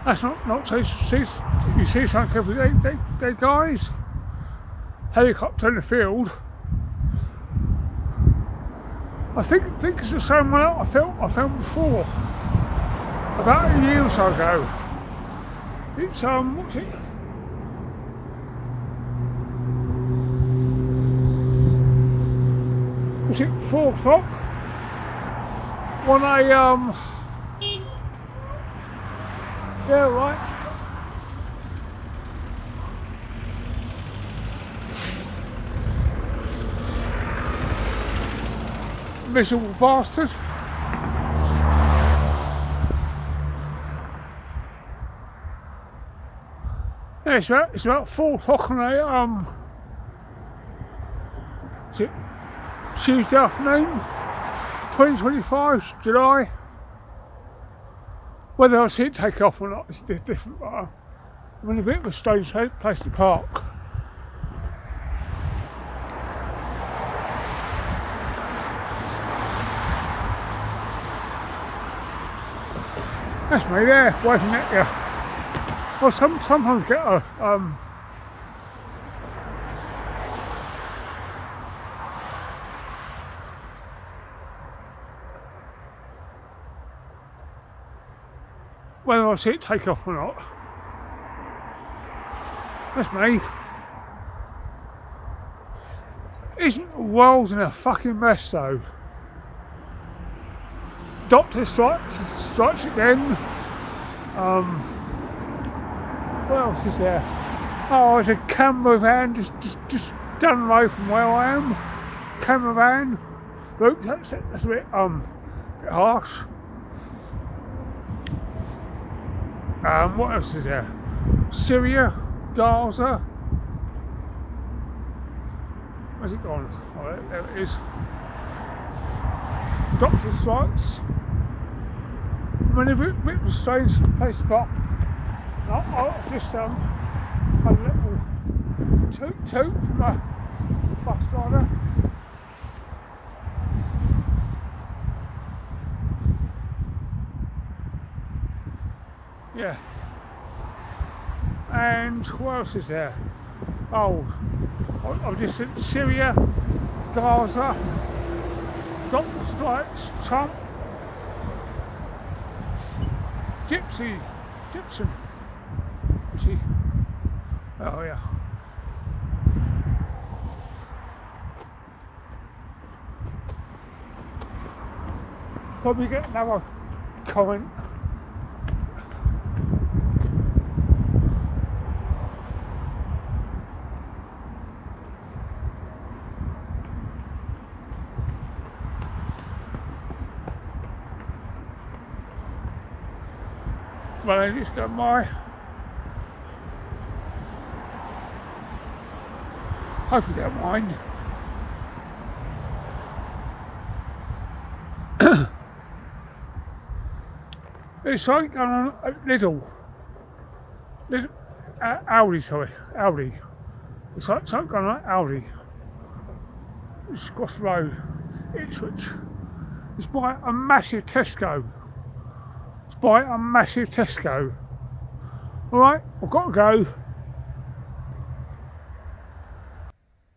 That's not so you see something every day, guys. Helicopter in the field. I think it's the same one I filmed before. About a year or so ago. It's what's it? Was it 4 o'clock? When I yeah, right. Miserable bastard. Yeah, it's about 4 o'clock on a is it Tuesday afternoon, 2025 July. Whether I see it take off or not is different, but I'm in a bit of a strange place to park. That's me there, waving at you. Well, sometimes get a whether I see it take off or not. That's me. Isn't the world in a fucking mess though? Doctor strikes again. What else is there? Oh, there's a camera van just down the road from where I am. Camera van. Look, that's a bit harsh. What else is there? Syria, Gaza. Where's it gone? Oh, there it is. Doctor strikes. I mean, a bit of a strange place to park. I'll just had a little toot from the bus driver. Yeah. And what else is there? Oh, I've just said Syria, Gaza, Doctor strikes, Trump, Gypsy. Oh yeah. Probably get another comment. Well, I just got my. Hope you don't mind. It's something going on at Lidl. Aldi. It's like something going on at Aldi. It's across the road, Ipswich. It's by a massive Tesco. Alright, I've got to go.